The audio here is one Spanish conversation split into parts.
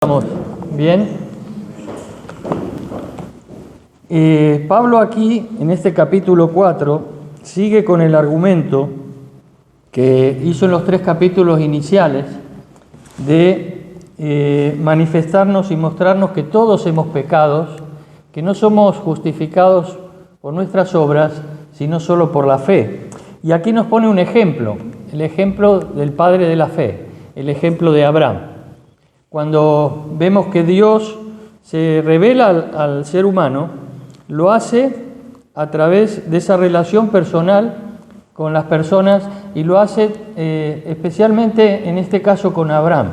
Estamos bien. Pablo aquí, en este capítulo 4, sigue con el argumento que hizo en los 3 capítulos iniciales de manifestarnos y mostrarnos que todos hemos pecado, que no somos justificados por nuestras obras, sino solo por la fe. Y aquí nos pone un ejemplo, el ejemplo del padre de la fe, el ejemplo de Abraham. Cuando vemos que Dios se revela al ser humano, lo hace a través de esa relación personal con las personas y lo hace especialmente en este caso con Abraham.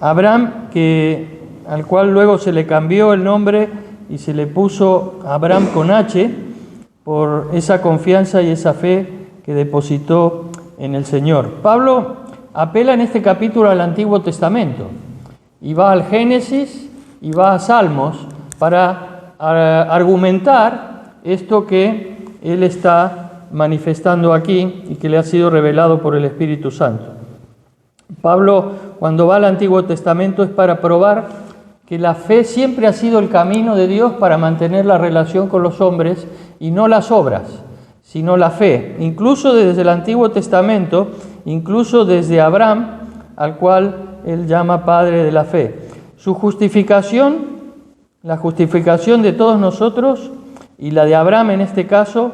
Abraham, al cual luego se le cambió el nombre y se le puso Abraham con H por esa confianza y esa fe que depositó en el Señor. Pablo apela en este capítulo al Antiguo Testamento. Y va al Génesis y va a Salmos para argumentar esto que él está manifestando aquí y que le ha sido revelado por el Espíritu Santo. Pablo, cuando va al Antiguo Testamento, es para probar que la fe siempre ha sido el camino de Dios para mantener la relación con los hombres y no las obras, sino la fe. Incluso desde el Antiguo Testamento, incluso desde Abraham, al cual él llama padre de la fe. Su justificación, la justificación de todos nosotros y la de Abraham en este caso,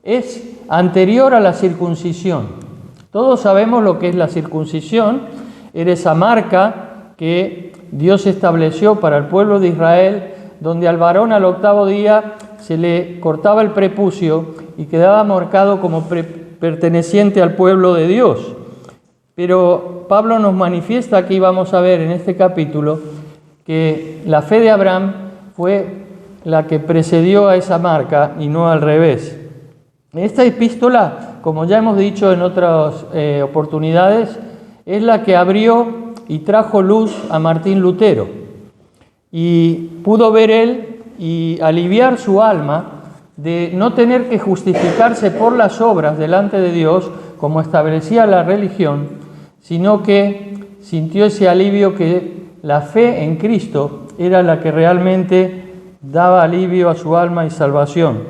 es anterior a la circuncisión. Todos sabemos lo que es la circuncisión, era esa marca que Dios estableció para el pueblo de Israel, donde al varón al 8º día se le cortaba el prepucio y quedaba marcado como perteneciente al pueblo de Dios. Pero Pablo nos manifiesta, aquí vamos a ver en este capítulo, que la fe de Abraham fue la que precedió a esa marca y no al revés. Esta epístola, como ya hemos dicho en otras oportunidades, es la que abrió y trajo luz a Martín Lutero. Y pudo ver él y aliviar su alma de no tener que justificarse por las obras delante de Dios, como establecía la religión, sino que sintió ese alivio que la fe en Cristo era la que realmente daba alivio a su alma y salvación.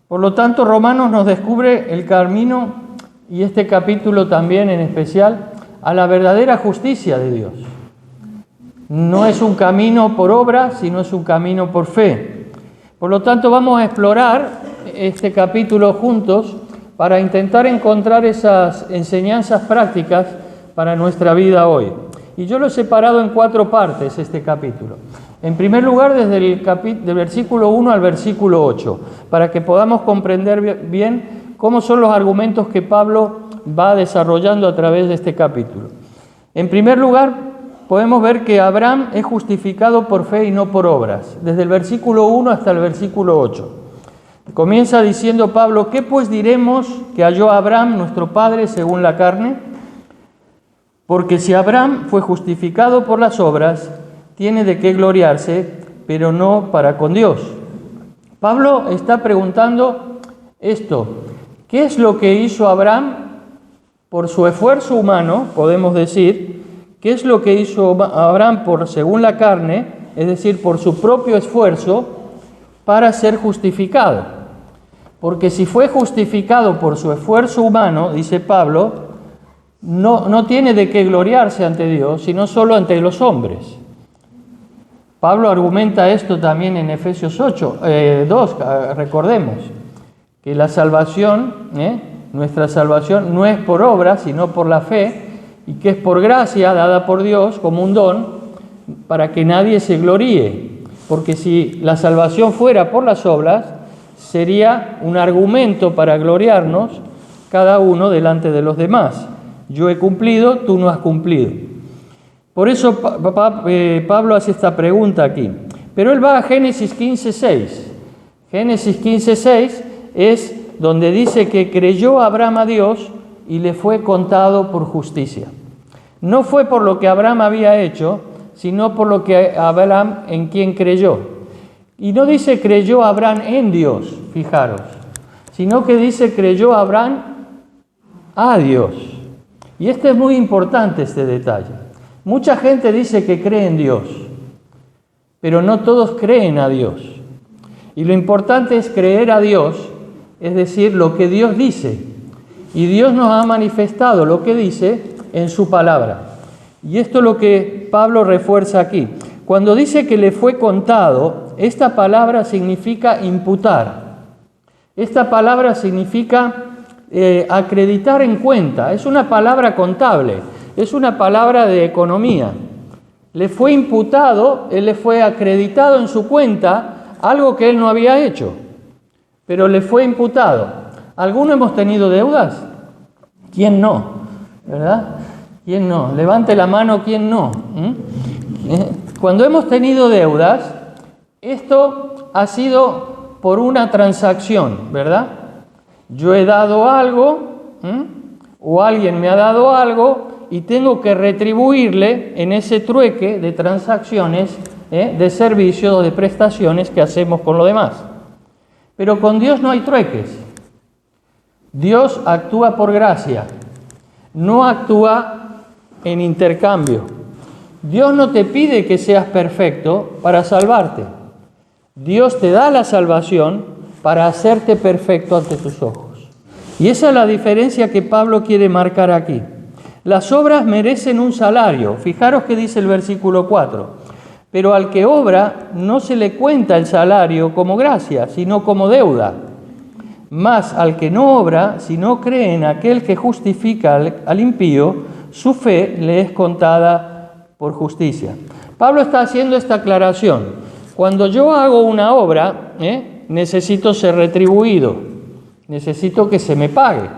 Por lo tanto, Romanos nos descubre el camino, y este capítulo también en especial, a la verdadera justicia de Dios. No es un camino por obra, sino es un camino por fe. Por lo tanto, vamos a explorar este capítulo juntos para intentar encontrar esas enseñanzas prácticas para nuestra vida hoy. Y yo lo he separado en 4 partes este capítulo. En primer lugar, desde del versículo 1 al versículo 8, para que podamos comprender bien cómo son los argumentos que Pablo va desarrollando a través de este capítulo. En primer lugar, podemos ver que Abraham es justificado por fe y no por obras, desde el versículo 1 hasta el versículo 8. Comienza diciendo Pablo: ¿qué pues diremos que halló Abraham, nuestro padre, según la carne? Porque si Abraham fue justificado por las obras, tiene de qué gloriarse, pero no para con Dios. Pablo está preguntando esto: ¿qué es lo que hizo Abraham por su esfuerzo humano, podemos decir? ¿Qué es lo que hizo Abraham según la carne, es decir, por su propio esfuerzo, para ser justificado? Porque si fue justificado por su esfuerzo humano, dice Pablo, no tiene de qué gloriarse ante Dios, sino solo ante los hombres. Pablo argumenta esto también en Efesios 2, recordemos, que la salvación, nuestra salvación no es por obra, sino por la fe, y que es por gracia dada por Dios como un don, para que nadie se gloríe. Porque si la salvación fuera por las obras, sería un argumento para gloriarnos cada uno delante de los demás. Yo he cumplido, tú no has cumplido. Por eso Pablo hace esta pregunta aquí. Pero él va a Génesis 15:6. Génesis 15:6 es donde dice que creyó Abraham a Dios y le fue contado por justicia. No fue por lo que Abraham había hecho, sino por lo que Abraham en quien creyó. Y no dice creyó Abraham en Dios, fijaros, sino que dice creyó Abraham a Dios. Y este es muy importante, este detalle. Mucha gente dice que cree en Dios, pero no todos creen a Dios. Y lo importante es creer a Dios, es decir, lo que Dios dice. Y Dios nos ha manifestado lo que dice en su palabra. Y esto es lo que Pablo refuerza aquí. Cuando dice que le fue contado, esta palabra significa imputar. Esta palabra significa acreditar en cuenta. Es una palabra contable, es una palabra de economía. Le fue imputado, él le fue acreditado en su cuenta algo que él no había hecho, pero le fue imputado. ¿Alguno hemos tenido deudas? ¿Quién no? ¿Verdad? ¿Quién no? Levante la mano, ¿quién no? Cuando hemos tenido deudas, esto ha sido por una transacción, ¿verdad? Yo he dado algo, o alguien me ha dado algo, y tengo que retribuirle en ese trueque de transacciones, de servicios o de prestaciones que hacemos con lo demás. Pero con Dios no hay trueques. Dios actúa por gracia, no actúa en intercambio. Dios no te pide que seas perfecto para salvarte. Dios te da la salvación para hacerte perfecto ante tus ojos. Y esa es la diferencia que Pablo quiere marcar aquí. Las obras merecen un salario. Fijaros que dice el versículo 4. Pero al que obra no se le cuenta el salario como gracia, sino como deuda. Mas al que no obra, si no cree en aquel que justifica al impío, su fe le es contada por justicia. Pablo está haciendo esta aclaración. Cuando yo hago una obra, necesito ser retribuido, necesito que se me pague.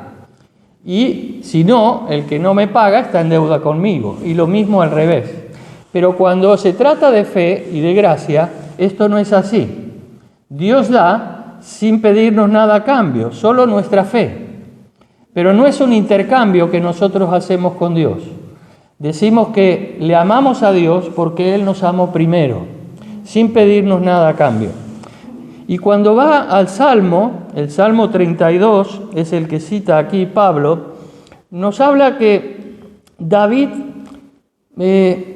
Y si no, el que no me paga está en deuda conmigo. Y lo mismo al revés. Pero cuando se trata de fe y de gracia, esto no es así. Dios da sin pedirnos nada a cambio, solo nuestra fe. Pero no es un intercambio que nosotros hacemos con Dios. Decimos que le amamos a Dios porque Él nos amó primero, sin pedirnos nada a cambio. Y cuando va al Salmo, el Salmo 32, es el que cita aquí Pablo, nos habla que David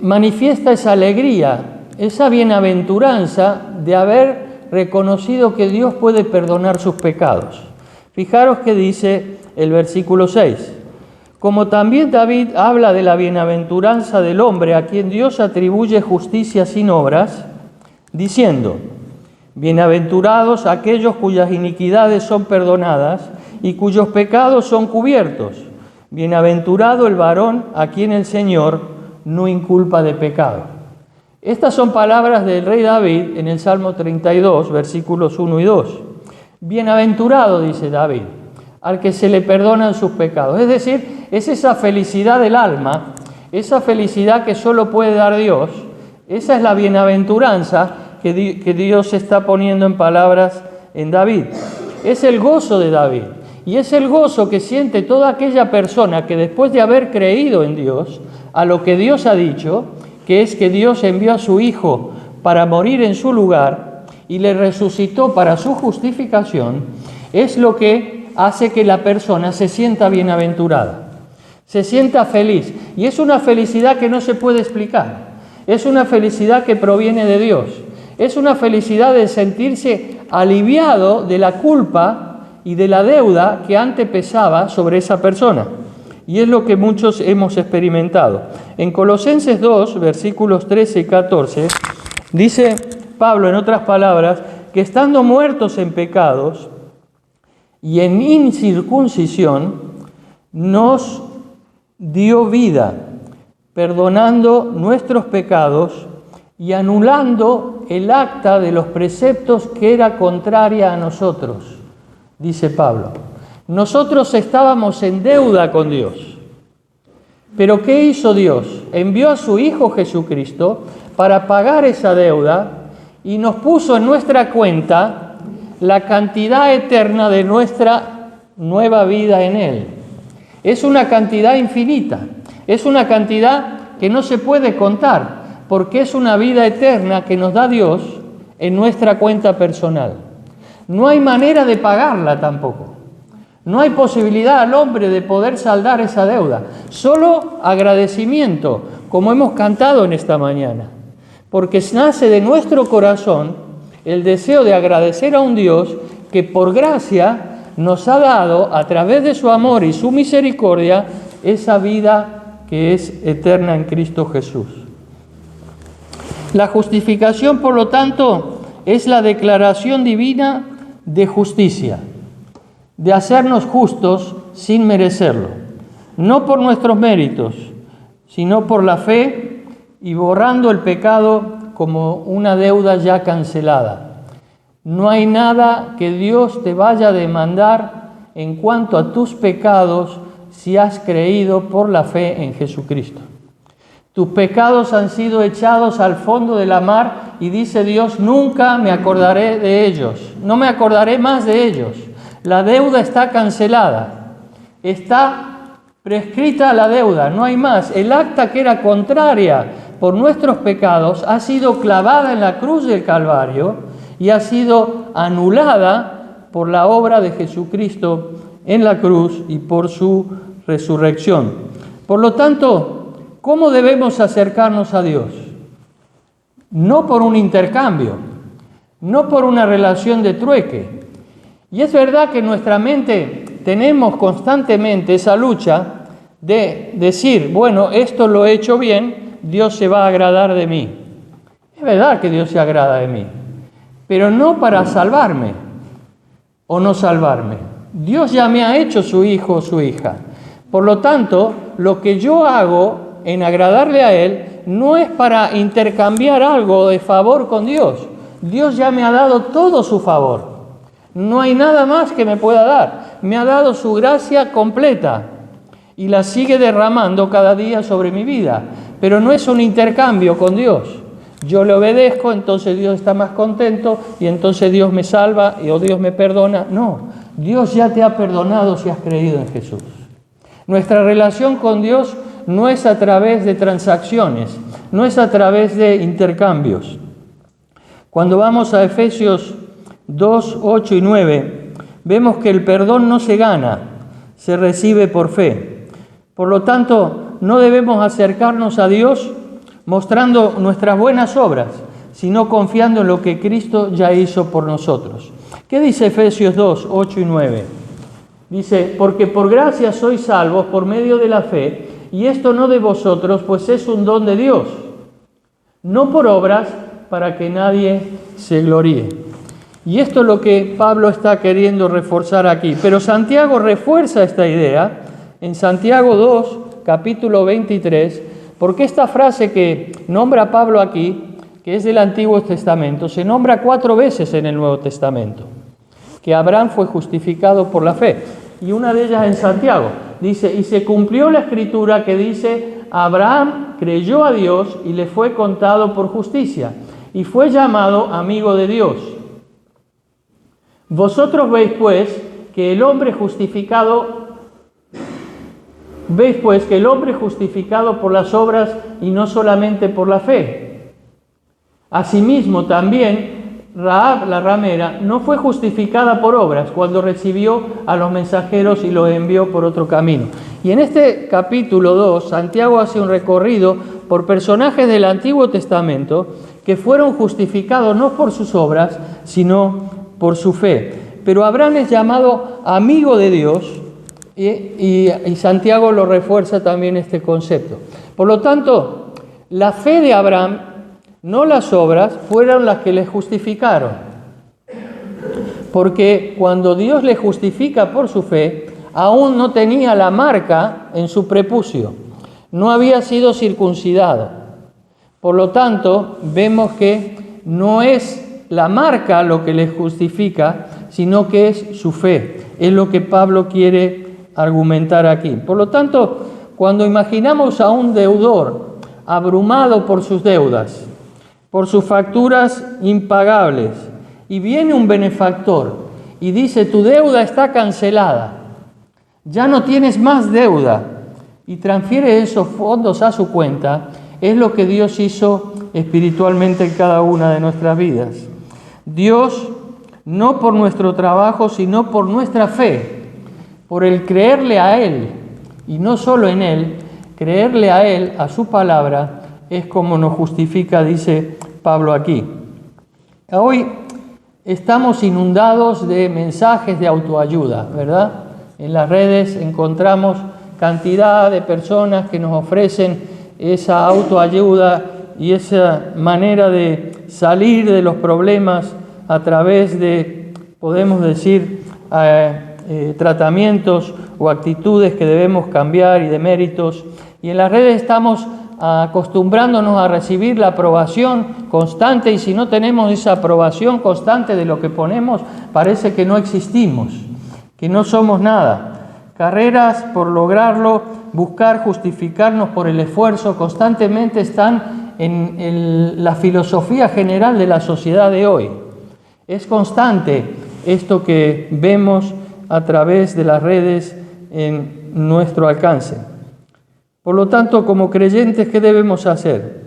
manifiesta esa alegría, esa bienaventuranza de haber reconocido que Dios puede perdonar sus pecados. Fijaros que dice el versículo 6. Como también David habla de la bienaventuranza del hombre a quien Dios atribuye justicia sin obras, diciendo: bienaventurados aquellos cuyas iniquidades son perdonadas y cuyos pecados son cubiertos. Bienaventurado el varón a quien el Señor no inculpa de pecado. Estas son palabras del rey David en el Salmo 32, versículos 1 y 2. Bienaventurado, dice David, al que se le perdonan sus pecados. Es decir, es esa felicidad del alma, esa felicidad que solo puede dar Dios. Esa es la bienaventuranza que Dios está poniendo en palabras en David. Es el gozo de David. Y es el gozo que siente toda aquella persona que después de haber creído en Dios, a lo que Dios ha dicho, que es que Dios envió a su Hijo para morir en su lugar y le resucitó para su justificación, es lo que hace que la persona se sienta bienaventurada, se sienta feliz. Y es una felicidad que no se puede explicar. Es una felicidad que proviene de Dios. Es una felicidad de sentirse aliviado de la culpa y de la deuda que antes pesaba sobre esa persona. Y es lo que muchos hemos experimentado. En Colosenses 2, versículos 13 y 14, dice Pablo, en otras palabras, que estando muertos en pecados y en incircuncisión, nos dio vida, perdonando nuestros pecados y anulando el acta de los preceptos que era contraria a nosotros, dice Pablo. Nosotros estábamos en deuda con Dios. Pero ¿qué hizo Dios? Envió a su Hijo Jesucristo para pagar esa deuda y nos puso en nuestra cuenta la cantidad eterna de nuestra nueva vida en Él. Es una cantidad infinita, es una cantidad que no se puede contar, porque es una vida eterna que nos da Dios en nuestra cuenta personal. No hay manera de pagarla tampoco. No hay posibilidad al hombre de poder saldar esa deuda. Solo agradecimiento, como hemos cantado en esta mañana. Porque nace de nuestro corazón el deseo de agradecer a un Dios que por gracia nos ha dado, a través de su amor y su misericordia, esa vida que es eterna en Cristo Jesús. La justificación, por lo tanto, es la declaración divina de justicia, de hacernos justos sin merecerlo, no por nuestros méritos, sino por la fe y borrando el pecado como una deuda ya cancelada. No hay nada que Dios te vaya a demandar en cuanto a tus pecados si has creído por la fe en Jesucristo. Tus pecados han sido echados al fondo de la mar y dice Dios, nunca me acordaré de ellos, no me acordaré más de ellos. La deuda está cancelada, está prescrita la deuda, no hay más. El acta que era contraria por nuestros pecados ha sido clavada en la cruz del Calvario y ha sido anulada por la obra de Jesucristo en la cruz y por su resurrección. Por lo tanto, ¿cómo debemos acercarnos a Dios? No por un intercambio, no por una relación de trueque. Y es verdad que en nuestra mente tenemos constantemente esa lucha de decir, bueno, esto lo he hecho bien, Dios se va a agradar de mí. Es verdad que Dios se agrada de mí, pero no para salvarme o no salvarme. Dios ya me ha hecho su hijo o su hija. Por lo tanto, lo que yo hago en agradarle a Él no es para intercambiar algo de favor con Dios. Dios ya me ha dado todo su favor. No hay nada más que me pueda dar. Me ha dado su gracia completa y la sigue derramando cada día sobre mi vida. Pero no es un intercambio con Dios. Yo le obedezco, entonces Dios está más contento y entonces Dios me salva o Dios me perdona. No, Dios ya te ha perdonado si has creído en Jesús. Nuestra relación con Dios no es a través de transacciones, no es a través de intercambios. Cuando vamos a Efesios 2, 8 y 9, vemos que el perdón no se gana, se recibe por fe. Por lo tanto, no debemos acercarnos a Dios mostrando nuestras buenas obras, sino confiando en lo que Cristo ya hizo por nosotros. ¿Qué dice Efesios 2, 8 y 9? Dice, porque por gracia sois salvos por medio de la fe, y esto no de vosotros, pues es un don de Dios, no por obras para que nadie se gloríe. Y esto es lo que Pablo está queriendo reforzar aquí. Pero Santiago refuerza esta idea en Santiago 2, capítulo 23, porque esta frase que nombra Pablo aquí, que es del Antiguo Testamento, se nombra 4 veces en el Nuevo Testamento, que Abraham fue justificado por la fe. Y una de ellas en Santiago. Dice, y se cumplió la escritura que dice, Abraham creyó a Dios y le fue contado por justicia, y fue llamado amigo de Dios. Vosotros veis pues que el hombre justificado por las obras y no solamente por la fe. Asimismo también Rahab la ramera no fue justificada por obras cuando recibió a los mensajeros y los envió por otro camino. Y en este capítulo 2, Santiago hace un recorrido por personajes del Antiguo Testamento que fueron justificados no por sus obras, sino por su fe. Pero Abraham es llamado amigo de Dios y Santiago lo refuerza también este concepto. Por lo tanto, la fe de Abraham, no las obras, fueron las que le justificaron. Porque cuando Dios le justifica por su fe, aún no tenía la marca en su prepucio, no había sido circuncidado. Por lo tanto, vemos que no es la marca lo que le justifica, sino que es su fe. Es lo que Pablo quiere argumentar aquí. Por lo tanto, cuando imaginamos a un deudor abrumado por sus deudas, por sus facturas impagables, y viene un benefactor y dice, tu deuda está cancelada, ya no tienes más deuda, y transfiere esos fondos a su cuenta, es lo que Dios hizo espiritualmente en cada una de nuestras vidas. Dios, no por nuestro trabajo, sino por nuestra fe, por el creerle a Él, y no solo en Él, creerle a Él, a su palabra, es como nos justifica, dice Pablo aquí. Hoy estamos inundados de mensajes de autoayuda, ¿verdad? En las redes encontramos cantidad de personas que nos ofrecen esa autoayuda y esa manera de salir de los problemas a través de, podemos decir, tratamientos o actitudes que debemos cambiar y de méritos. Y en las redes estamos acostumbrándonos a recibir la aprobación constante, y si no tenemos esa aprobación constante de lo que ponemos, parece que no existimos, que no somos nada. Carreras por lograrlo, buscar justificarnos por el esfuerzo, constantemente están en la filosofía general de la sociedad de hoy. Es constante esto que vemos a través de las redes en nuestro alcance. Por lo tanto, como creyentes, ¿qué debemos hacer?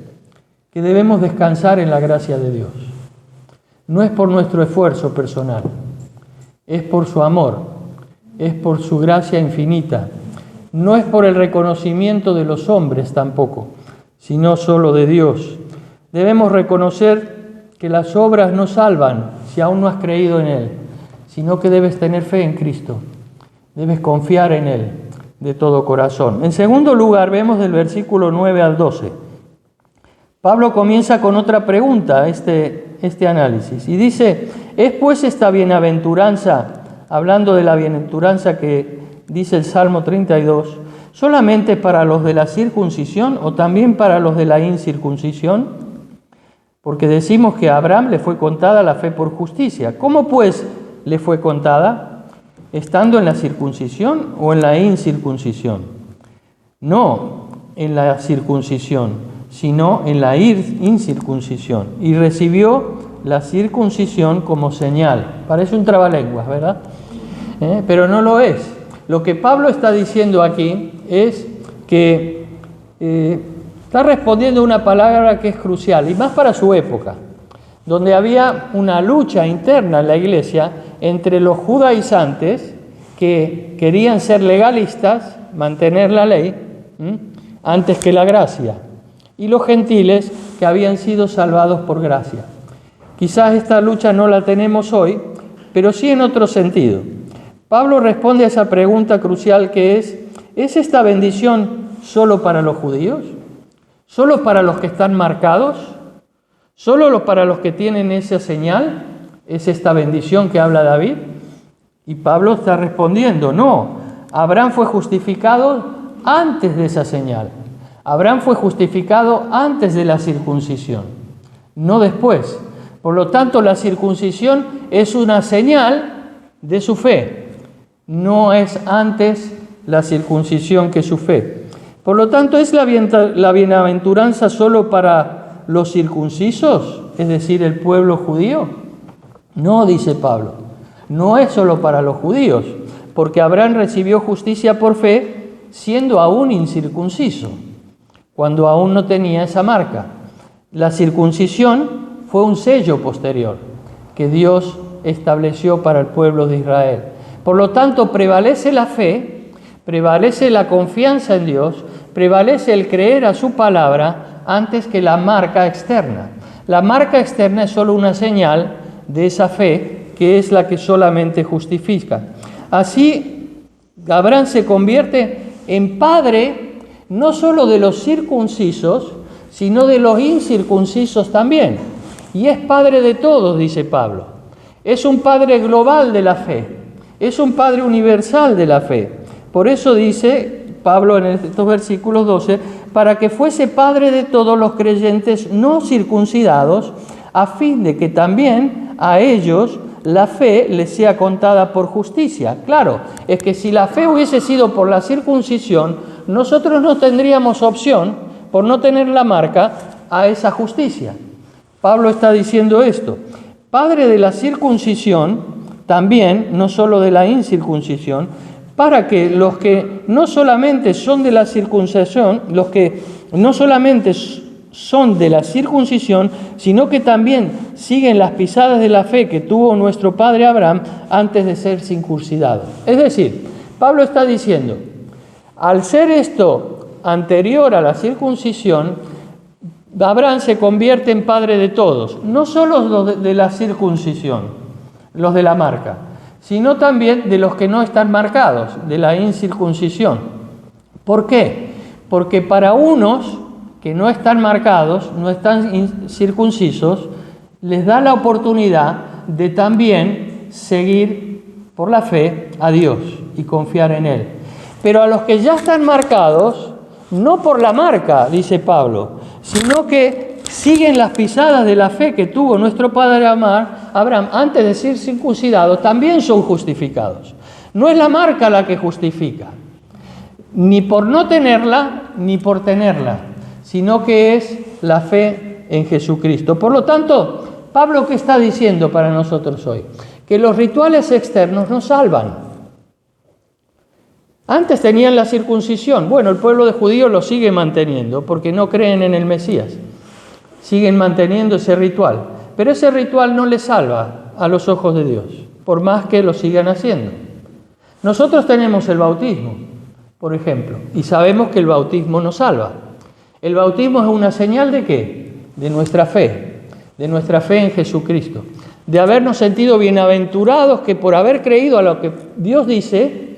Que debemos descansar en la gracia de Dios. No es por nuestro esfuerzo personal, es por su amor, es por su gracia infinita. No es por el reconocimiento de los hombres tampoco, sino solo de Dios. Debemos reconocer que las obras no salvan si aún no has creído en Él, sino que debes tener fe en Cristo, debes confiar en Él de todo corazón. En segundo lugar, vemos del versículo 9 al 12. Pablo comienza con otra pregunta, este análisis, y dice: ¿es pues esta bienaventuranza, hablando de la bienaventuranza que dice el Salmo 32, solamente para los de la circuncisión o también para los de la incircuncisión? Porque decimos que a Abraham le fue contada la fe por justicia. ¿Cómo pues le fue contada? ¿Estando en la circuncisión o en la incircuncisión? No en la circuncisión, sino en la incircuncisión. Y recibió la circuncisión como señal. Parece un trabalenguas, ¿verdad? Pero no lo es. Lo que Pablo está diciendo aquí es que está respondiendo a una palabra que es crucial, y más para su época, donde había una lucha interna en la iglesia entre los judaizantes, que querían ser legalistas, mantener la ley, antes que la gracia, y los gentiles que habían sido salvados por gracia. Quizás esta lucha no la tenemos hoy, pero sí en otro sentido. Pablo responde a esa pregunta crucial que ¿es esta bendición solo para los judíos? ¿Solo para los que están marcados? ¿Solo para los que tienen esa señal? ¿Es esta bendición que habla David? Y Pablo está respondiendo: no, Abraham fue justificado antes de esa señal. Abraham fue justificado antes de la circuncisión, no después. Por lo tanto, la circuncisión es una señal de su fe, no es antes la circuncisión que su fe. Por lo tanto, ¿es la bienaventuranza solo para los circuncisos, es decir, el pueblo judío? No, dice Pablo, no es solo para los judíos, porque Abraham recibió justicia por fe siendo aún incircunciso, cuando aún no tenía esa marca. La circuncisión fue un sello posterior que Dios estableció para el pueblo de Israel. Por lo tanto, prevalece la fe, prevalece la confianza en Dios, prevalece el creer a su palabra antes que la marca externa. La marca externa es solo una señal de esa fe, que es la que solamente justifica. Así, Abraham se convierte en padre no solo de los circuncisos, sino de los incircuncisos también. Y es padre de todos, dice Pablo. Es un padre global de la fe, es un padre universal de la fe. Por eso dice Pablo en estos versículos 12, para que fuese padre de todos los creyentes no circuncidados, a fin de que también a ellos la fe les sea contada por justicia. Claro, es que si la fe hubiese sido por la circuncisión, nosotros no tendríamos opción, por no tener la marca, a esa justicia. Pablo está diciendo esto: padre de la circuncisión, también, no solo de la incircuncisión, para que los que no solamente son de la circuncisión, los que no solamente son de la circuncisión, sino que también siguen las pisadas de la fe que tuvo nuestro padre Abraham antes de ser circuncidado. Es decir, Pablo está diciendo, al ser esto anterior a la circuncisión, Abraham se convierte en padre de todos, no solo los de la circuncisión, los de la marca, sino también de los que no están marcados, de la incircuncisión. ¿Por qué? Porque para unos que no están marcados, no están circuncisos, les da la oportunidad de también seguir por la fe a Dios y confiar en Él. Pero a los que ya están marcados, no por la marca, dice Pablo, sino que siguen las pisadas de la fe que tuvo nuestro padre Abraham antes de ser circuncidado, también son justificados. No es la marca la que justifica, ni por no tenerla, ni por tenerla, sino que es la fe en Jesucristo. Por lo tanto, Pablo, ¿qué está diciendo para nosotros hoy? Que los rituales externos nos salvan. Antes tenían la circuncisión. Bueno, el pueblo de judíos lo sigue manteniendo porque no creen en el Mesías. Siguen manteniendo ese ritual. Pero ese ritual no les salva a los ojos de Dios, por más que lo sigan haciendo. Nosotros tenemos el bautismo, por ejemplo, y sabemos que el bautismo nos salva. El bautismo es una señal ¿de qué? De nuestra fe en Jesucristo, de habernos sentido bienaventurados que por haber creído a lo que Dios dice,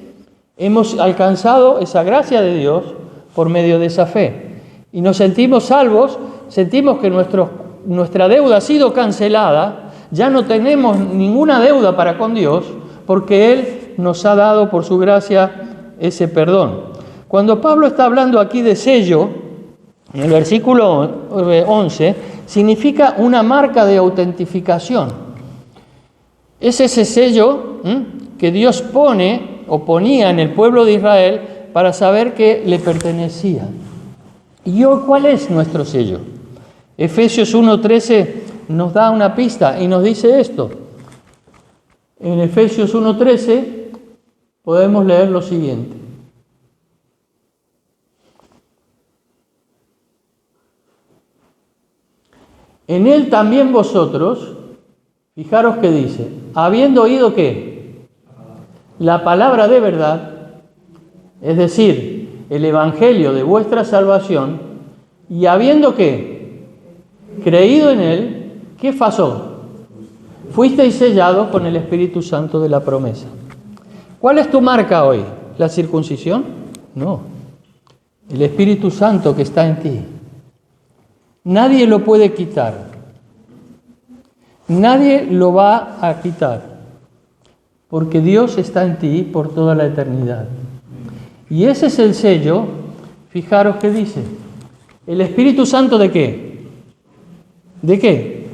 hemos alcanzado esa gracia de Dios por medio de esa fe. Y nos sentimos salvos, sentimos que nuestra deuda ha sido cancelada, ya no tenemos ninguna deuda para con Dios, porque Él nos ha dado por su gracia ese perdón. Cuando Pablo está hablando aquí de sello, en el versículo 11, significa una marca de autentificación. Es ese sello que Dios pone o ponía en el pueblo de Israel para saber que le pertenecía. ¿Y hoy cuál es nuestro sello? Efesios 1:13 nos da una pista y nos dice esto. En Efesios 1:13 podemos leer lo siguiente. En él también vosotros, fijaros que dice, habiendo oído ¿qué? La palabra de verdad, es decir, el evangelio de vuestra salvación, y habiendo ¿qué? Creído en él, ¿qué pasó? Fuisteis sellados con el Espíritu Santo de la promesa. ¿Cuál es tu marca hoy? ¿La circuncisión? No. El Espíritu Santo que está en ti. Nadie lo puede quitar. Nadie lo va a quitar. Porque Dios está en ti por toda la eternidad. Y ese es el sello, fijaros que dice, ¿el Espíritu Santo de qué? ¿De qué?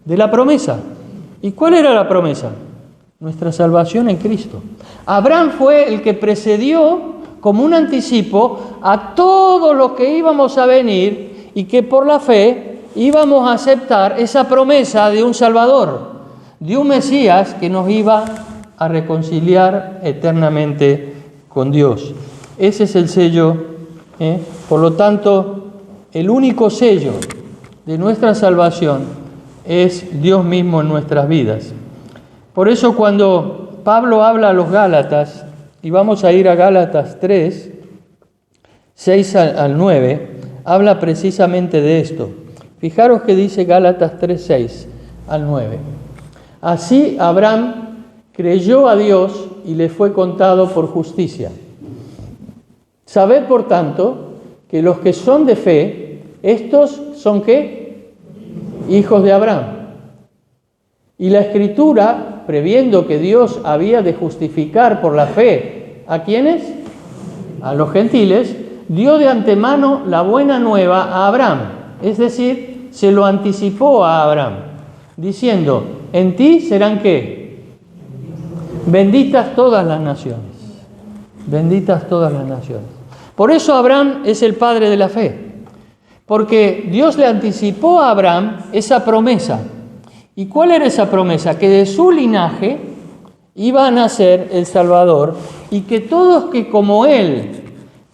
De la promesa. ¿Y cuál era la promesa? Nuestra salvación en Cristo. Abraham fue el que precedió como un anticipo a todo lo que íbamos a venir y que por la fe íbamos a aceptar esa promesa de un Salvador, de un Mesías que nos iba a reconciliar eternamente con Dios. Ese es el sello. Por lo tanto, el único sello de nuestra salvación es Dios mismo en nuestras vidas. Por eso cuando Pablo habla a los Gálatas, y vamos a ir a Gálatas 3, 6 al 9, habla precisamente de esto. Fijaros que dice Gálatas 3, 6 al 9. Así Abraham creyó a Dios y le fue contado por justicia. Sabed, por tanto, que los que son de fe, estos son ¿qué? Hijos de Abraham. Y la Escritura, previendo que Dios había de justificar por la fe, ¿a quiénes? A los gentiles, dio de antemano la buena nueva a Abraham. Es decir, se lo anticipó a Abraham, diciendo, en ti serán ¿qué? Benditas todas las naciones. Benditas todas las naciones. Por eso Abraham es el padre de la fe. Porque Dios le anticipó a Abraham esa promesa. ¿Y cuál era esa promesa? Que de su linaje iba a nacer el Salvador y que todos que como él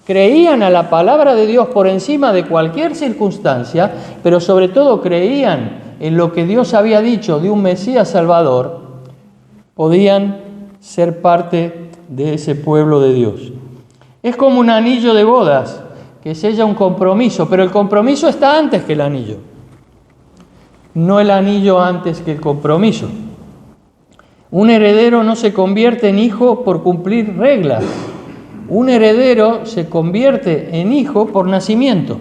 creían a la palabra de Dios por encima de cualquier circunstancia, pero sobre todo creían en lo que Dios había dicho de un Mesías Salvador, podían ser parte de ese pueblo de Dios. Es como un anillo de bodas que sella un compromiso, pero el compromiso está antes que el anillo, no el anillo antes que el compromiso. Un heredero no se convierte en hijo por cumplir reglas. Un heredero se convierte en hijo por nacimiento.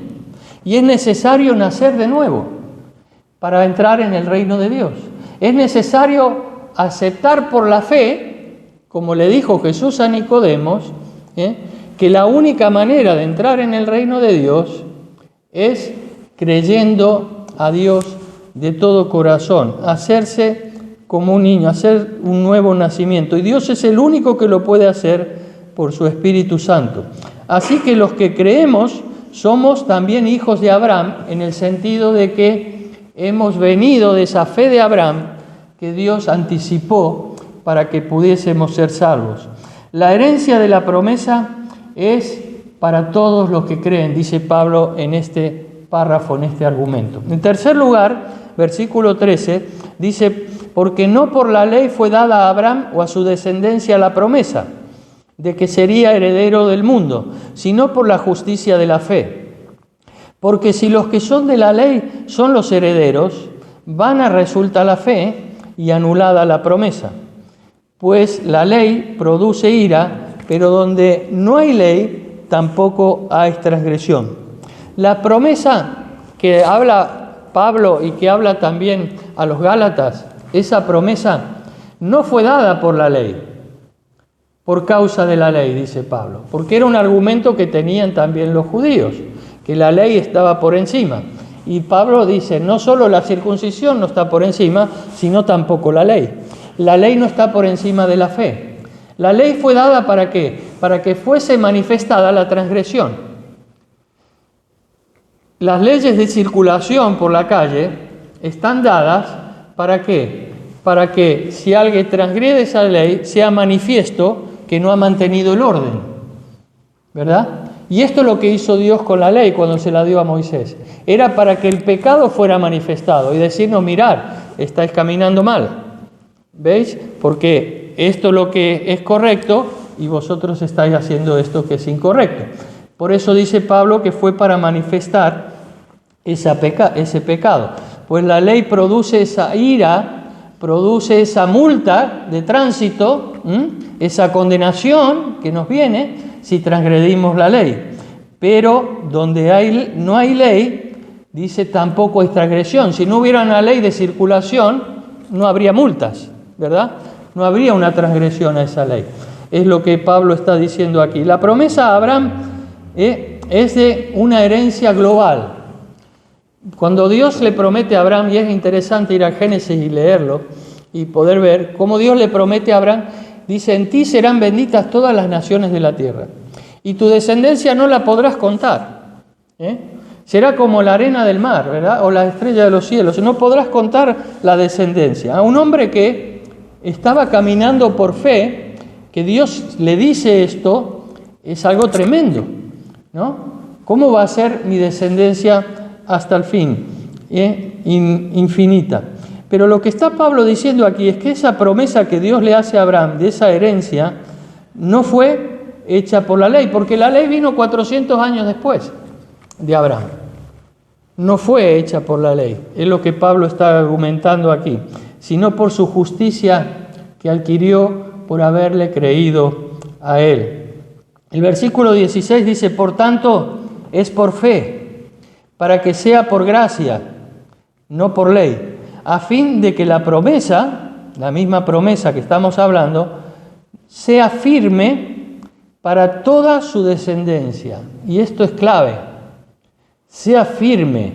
Y es necesario nacer de nuevo para entrar en el reino de Dios. Es necesario aceptar por la fe, como le dijo Jesús a Nicodemos, que la única manera de entrar en el reino de Dios es creyendo a Dios de todo corazón, hacerse como un niño, hacer un nuevo nacimiento. Y Dios es el único que lo puede hacer por su Espíritu Santo. Así que los que creemos somos también hijos de Abraham, en el sentido de que hemos venido de esa fe de Abraham que Dios anticipó para que pudiésemos ser salvos. La herencia de la promesa es para todos los que creen, dice Pablo en este párrafo, en este argumento. En tercer lugar, versículo 13, dice: porque no por la ley fue dada a Abraham o a su descendencia la promesa de que sería heredero del mundo, sino por la justicia de la fe. Porque si los que son de la ley son los herederos, vana resulta la fe y anulada la promesa. Pues la ley produce ira, pero donde no hay ley, tampoco hay transgresión. La promesa que habla Pablo y que habla también a los Gálatas, esa promesa no fue dada por la ley, por causa de la ley, dice Pablo, porque era un argumento que tenían también los judíos, que la ley estaba por encima. Y Pablo dice, no solo la circuncisión no está por encima, sino tampoco la ley. La ley no está por encima de la fe. La ley fue dada ¿para qué? Para que fuese manifestada la transgresión. Las leyes de circulación por la calle están dadas ¿para qué? Para que si alguien transgrede esa ley sea manifiesto que no ha mantenido el orden, ¿verdad? Y esto es lo que hizo Dios con la ley cuando se la dio a Moisés. Era para que el pecado fuera manifestado y decirnos, mirad, estáis caminando mal. ¿Veis? Porque esto es lo que es correcto y vosotros estáis haciendo esto que es incorrecto. Por eso dice Pablo que fue para manifestar ese pecado. Pues la ley produce esa ira, produce esa multa de tránsito, esa condenación que nos viene si transgredimos la ley. Pero donde no hay ley, dice tampoco hay transgresión. Si no hubiera una ley de circulación, no habría multas, ¿verdad? No habría una transgresión a esa ley. Es lo que Pablo está diciendo aquí. La promesa a Abraham es de una herencia global. Cuando Dios le promete a Abraham, y es interesante ir a Génesis y leerlo y poder ver cómo Dios le promete a Abraham, dice, en ti serán benditas todas las naciones de la tierra y tu descendencia no la podrás contar. Será como la arena del mar, ¿verdad? O la estrella de los cielos, no podrás contar la descendencia. A un hombre que estaba caminando por fe, que Dios le dice esto, es algo tremendo, ¿no? ¿Cómo va a ser mi descendencia hasta el fin? Infinita. Pero lo que está Pablo diciendo aquí es que esa promesa que Dios le hace a Abraham de esa herencia no fue hecha por la ley, porque la ley vino 400 años después de Abraham. No fue hecha por la ley, es lo que Pablo está argumentando aquí, sino por su justicia que adquirió por haberle creído a él. El versículo 16 dice, por tanto, es por fe, para que sea por gracia, no por ley, a fin de que la promesa, la misma promesa que estamos hablando, sea firme para toda su descendencia. Y esto es clave, sea firme.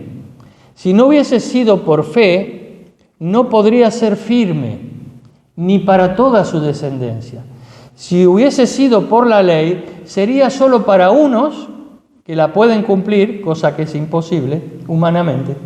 Si no hubiese sido por fe, no podría ser firme, ni para toda su descendencia. Si hubiese sido por la ley, sería solo para unos que la pueden cumplir, cosa que es imposible humanamente,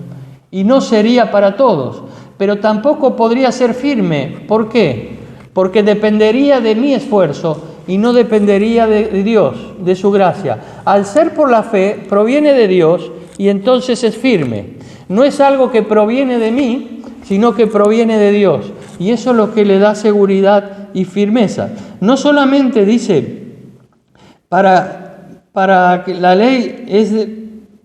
y no sería para todos, pero tampoco podría ser firme. ¿Por qué? Porque dependería de mi esfuerzo y no dependería de Dios, de su gracia. Al ser por la fe, proviene de Dios y entonces es firme. No es algo que proviene de mí, sino que proviene de Dios. Y eso es lo que le da seguridad y firmeza. No solamente dice, para que la ley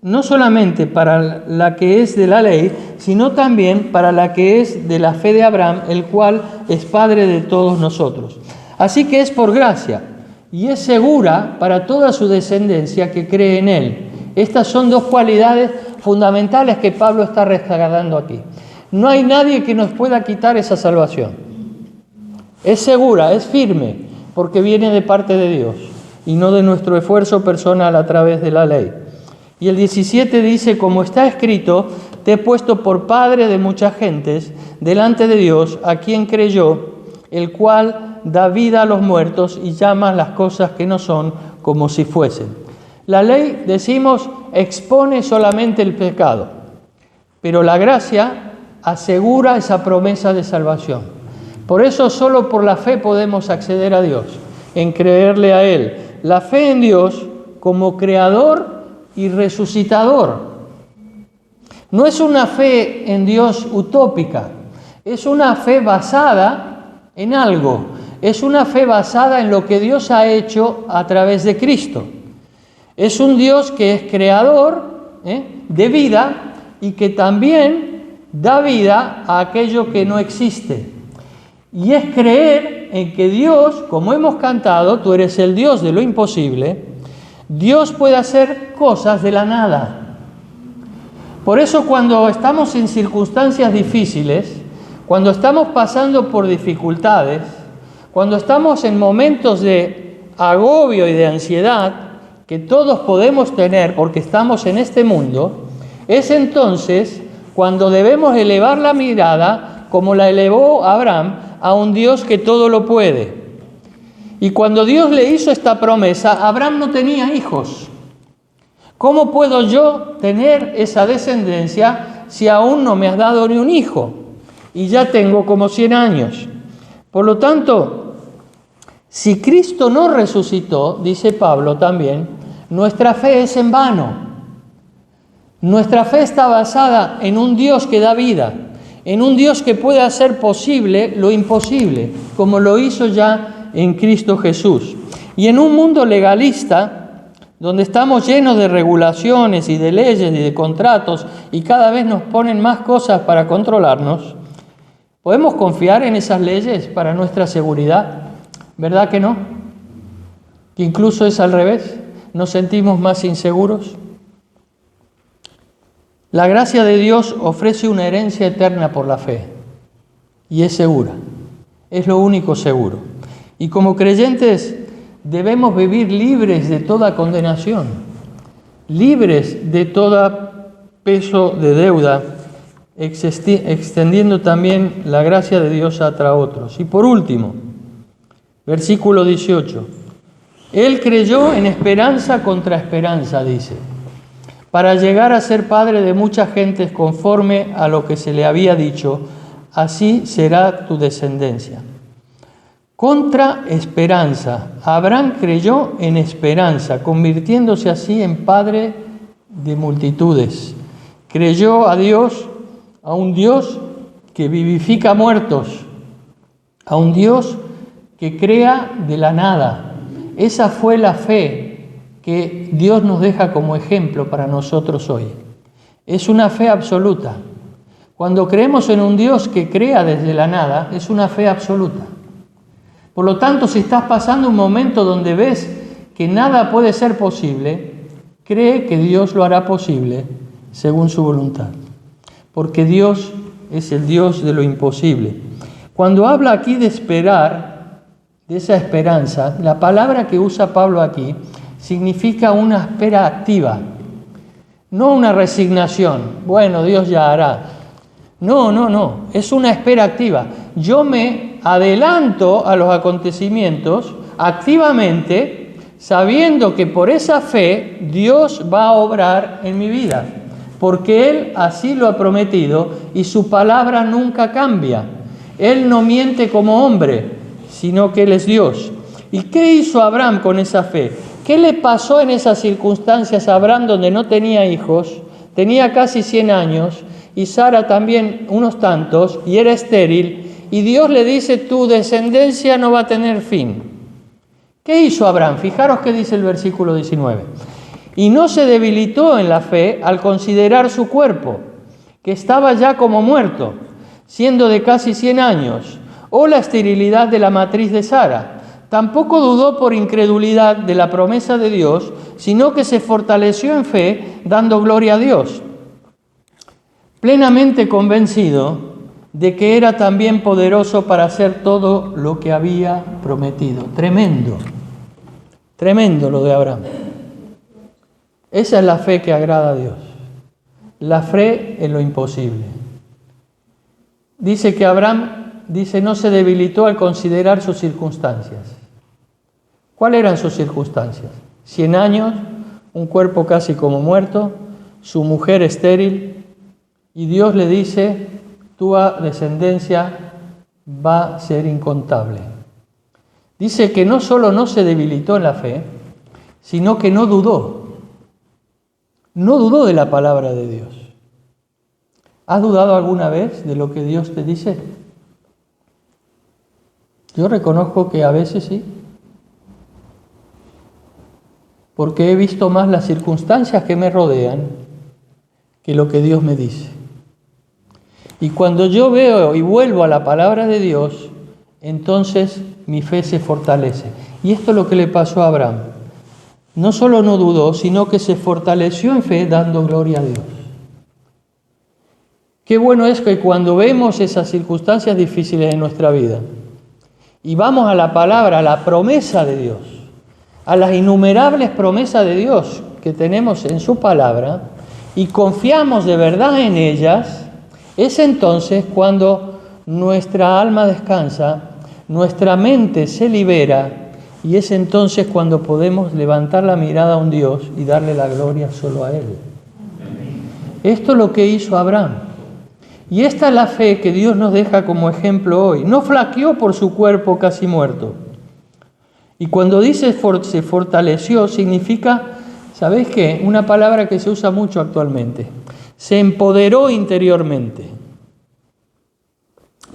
no solamente para la que es de la ley, sino también para la que es de la fe de Abraham, el cual es Padre de todos nosotros. Así que es por gracia y es segura para toda su descendencia que cree en Él. Estas son dos cualidades fundamentales que Pablo está rescatando aquí. No hay nadie que nos pueda quitar esa salvación. Es segura, es firme, porque viene de parte de Dios y no de nuestro esfuerzo personal a través de la ley. Y el 17 dice, como está escrito, te he puesto por padre de muchas gentes delante de Dios, a quien creyó, el cual da vida a los muertos y llama las cosas que no son como si fuesen. La ley, decimos, expone solamente el pecado, pero la gracia asegura esa promesa de salvación. Por eso solo por la fe podemos acceder a Dios, en creerle a Él. La fe en Dios como creador y resucitador. No es una fe en Dios utópica, es una fe basada en algo, es una fe basada en lo que Dios ha hecho a través de Cristo. Es un Dios que es creador de vida y que también da vida a aquello que no existe. Y es creer en que Dios, como hemos cantado, tú eres el Dios de lo imposible, Dios puede hacer cosas de la nada. Por eso cuando estamos en circunstancias difíciles, cuando estamos pasando por dificultades, cuando estamos en momentos de agobio y de ansiedad, que todos podemos tener porque estamos en este mundo, es entonces cuando debemos elevar la mirada, como la elevó Abraham, a un Dios que todo lo puede. Y cuando Dios le hizo esta promesa, Abraham no tenía hijos. ¿Cómo puedo yo tener esa descendencia si aún no me has dado ni un hijo? Y ya tengo como 100 años. Por lo tanto, si Cristo no resucitó, dice Pablo también, nuestra fe es en vano. Nuestra fe está basada en un Dios que da vida, en un Dios que puede hacer posible lo imposible, como lo hizo ya en Cristo Jesús. Y en un mundo legalista, donde estamos llenos de regulaciones y de leyes y de contratos, y cada vez nos ponen más cosas para controlarnos, ¿podemos confiar en esas leyes para nuestra seguridad? ¿Verdad que no? Que incluso es al revés, nos sentimos más inseguros. La gracia de Dios ofrece una herencia eterna por la fe y es segura, es lo único seguro. Y como creyentes debemos vivir libres de toda condenación, libres de todo peso de deuda, extendiendo también la gracia de Dios a otros. Y por último, versículo 18. Él creyó en esperanza contra esperanza, dice, para llegar a ser padre de muchas gentes conforme a lo que se le había dicho, así será tu descendencia. Contra esperanza. Abraham creyó en esperanza, convirtiéndose así en padre de multitudes. Creyó a Dios, a un Dios que vivifica muertos, a un Dios que crea de la nada. Esa fue la fe que Dios nos deja como ejemplo para nosotros hoy. Es una fe absoluta. Cuando creemos en un Dios que crea desde la nada, es una fe absoluta. Por lo tanto, si estás pasando un momento donde ves que nada puede ser posible, cree que Dios lo hará posible según su voluntad. Porque Dios es el Dios de lo imposible. Cuando habla aquí de esperar, de esa esperanza, la palabra que usa Pablo aquí significa una espera activa, no una resignación. Bueno, Dios ya hará. No, es una espera activa. Yo me adelanto a los acontecimientos activamente, sabiendo que por esa fe Dios va a obrar en mi vida, porque Él así lo ha prometido y su palabra nunca cambia. Él no miente como hombre, sino que Él es Dios. ¿Y qué hizo Abraham con esa fe? ¿Qué le pasó en esas circunstancias a Abraham donde no tenía hijos, tenía casi 100 años, y Sara también unos tantos, y era estéril, y Dios le dice, tu descendencia no va a tener fin. ¿Qué hizo Abraham? Fijaros qué dice el versículo 19. Y no se debilitó en la fe al considerar su cuerpo, que estaba ya como muerto, siendo de casi 100 años, o la esterilidad de la matriz de Sara. Tampoco dudó por incredulidad de la promesa de Dios, sino que se fortaleció en fe, dando gloria a Dios, plenamente convencido de que era también poderoso para hacer todo lo que había prometido. Tremendo, tremendo lo de Abraham. Esa es la fe que agrada a Dios, la fe en lo imposible. Dice que Abraham, no se debilitó al considerar sus circunstancias. ¿Cuáles eran sus circunstancias? 100 años, un cuerpo casi como muerto, su mujer estéril, y Dios le dice, tu descendencia va a ser incontable. Dice que no solo no se debilitó en la fe, sino que no dudó. No dudó de la palabra de Dios. ¿Has dudado alguna vez de lo que Dios te dice? Yo reconozco que a veces sí, porque he visto más las circunstancias que me rodean que lo que Dios me dice. Y cuando yo veo y vuelvo a la palabra de Dios, entonces mi fe se fortalece. Y esto es lo que le pasó a Abraham. No solo no dudó, sino que se fortaleció en fe dando gloria a Dios. Qué bueno es que cuando vemos esas circunstancias difíciles en nuestra vida y vamos a la palabra, a la promesa de Dios, a las innumerables promesas de Dios que tenemos en su palabra y confiamos de verdad en ellas, es entonces cuando nuestra alma descansa, nuestra mente se libera y es entonces cuando podemos levantar la mirada a un Dios y darle la gloria solo a Él. Esto es lo que hizo Abraham. Y esta es la fe que Dios nos deja como ejemplo hoy. No flaqueó por su cuerpo casi muerto. Y cuando dice se fortaleció, significa, ¿sabéis qué? Una palabra que se usa mucho actualmente. Se empoderó interiormente.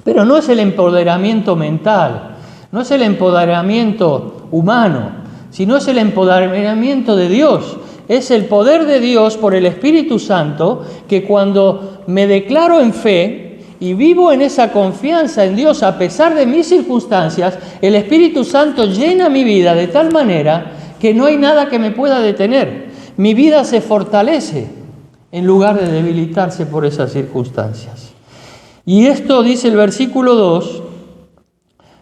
Pero no es el empoderamiento mental, no es el empoderamiento humano, sino es el empoderamiento de Dios. Es el poder de Dios por el Espíritu Santo que cuando me declaro en fe y vivo en esa confianza en Dios a pesar de mis circunstancias, el Espíritu Santo llena mi vida de tal manera que no hay nada que me pueda detener. Mi vida se fortalece en lugar de debilitarse por esas circunstancias. Y esto dice el versículo 2,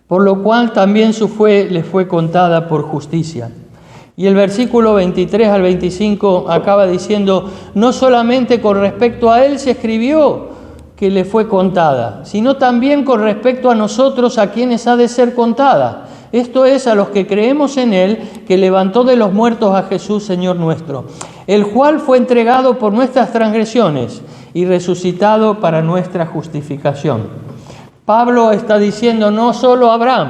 por lo cual también su fe le fue contada por justicia. Y el versículo 23 al 25 acaba diciendo, no solamente con respecto a él se escribió que le fue contada, sino también con respecto a nosotros a quienes ha de ser contada. Esto es, a los que creemos en él, que levantó de los muertos a Jesús, Señor nuestro, el cual fue entregado por nuestras transgresiones y resucitado para nuestra justificación. Pablo está diciendo, no solo a Abraham,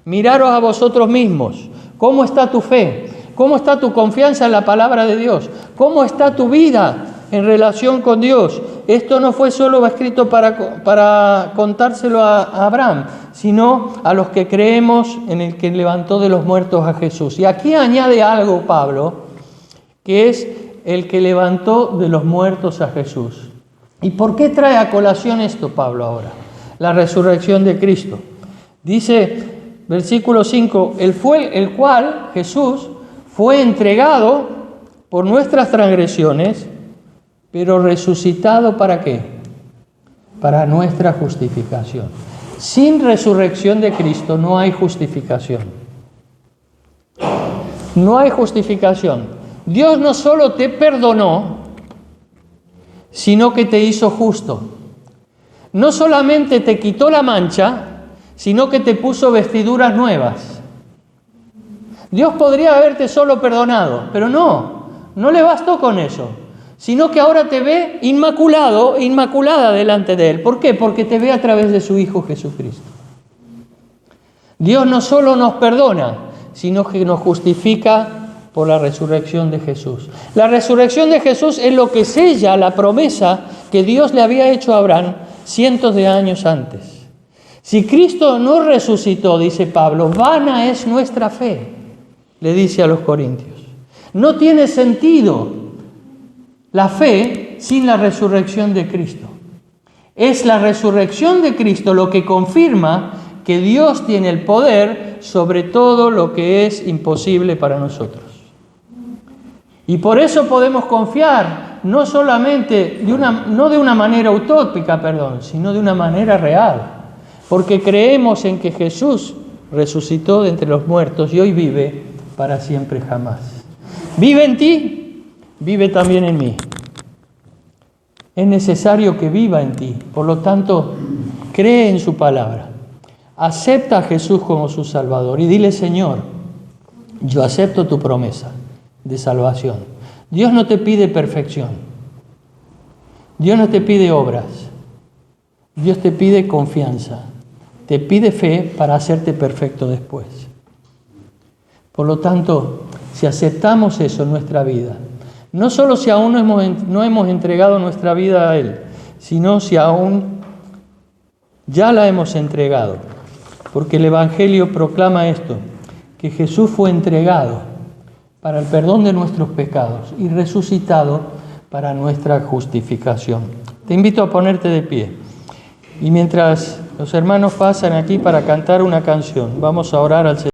miraros a vosotros mismos. ¿Cómo está tu fe? ¿Cómo está tu confianza en la palabra de Dios? ¿Cómo está tu vida en relación con Dios? Esto no fue solo escrito para contárselo a Abraham, sino a los que creemos en el que levantó de los muertos a Jesús. Y aquí añade algo Pablo, que es el que levantó de los muertos a Jesús. ¿Y por qué trae a colación esto Pablo ahora? La resurrección de Cristo. Dice, versículo 5, el cual, Jesús, fue entregado por nuestras transgresiones, pero resucitado ¿para qué? Para nuestra justificación. Sin resurrección de Cristo no hay justificación. No hay justificación. Dios no solo te perdonó, sino que te hizo justo. No solamente te quitó la mancha, sino que te puso vestiduras nuevas. Dios podría haberte solo perdonado, pero no le bastó con eso, sino que ahora te ve inmaculado, inmaculada delante de Él. ¿Por qué? Porque te ve a través de su Hijo Jesucristo. Dios no solo nos perdona, sino que nos justifica por la resurrección de Jesús. La resurrección de Jesús es lo que sella la promesa que Dios le había hecho a Abraham cientos de años antes. Si Cristo no resucitó, dice Pablo, vana es nuestra fe, le dice a los corintios. No tiene sentido la fe sin la resurrección de Cristo. Es la resurrección de Cristo lo que confirma que Dios tiene el poder sobre todo lo que es imposible para nosotros. Y por eso podemos confiar, no solamente no de una manera utópica, sino de una manera real. Porque creemos en que Jesús resucitó de entre los muertos y hoy vive para siempre jamás. Vive en ti, vive también en mí. Es necesario que viva en ti. Por lo tanto, cree en su palabra. Acepta a Jesús como su Salvador y dile: Señor, yo acepto tu promesa de salvación. Dios no te pide perfección. Dios no te pide obras. Dios te pide confianza. Te pide fe para hacerte perfecto después. Por lo tanto, si aceptamos eso en nuestra vida, no solo si aún no hemos entregado nuestra vida a Él, sino si aún ya la hemos entregado. Porque el Evangelio proclama esto, que Jesús fue entregado para el perdón de nuestros pecados y resucitado para nuestra justificación. Te invito a ponerte de pie. Y mientras los hermanos pasan aquí para cantar una canción, vamos a orar al Señor.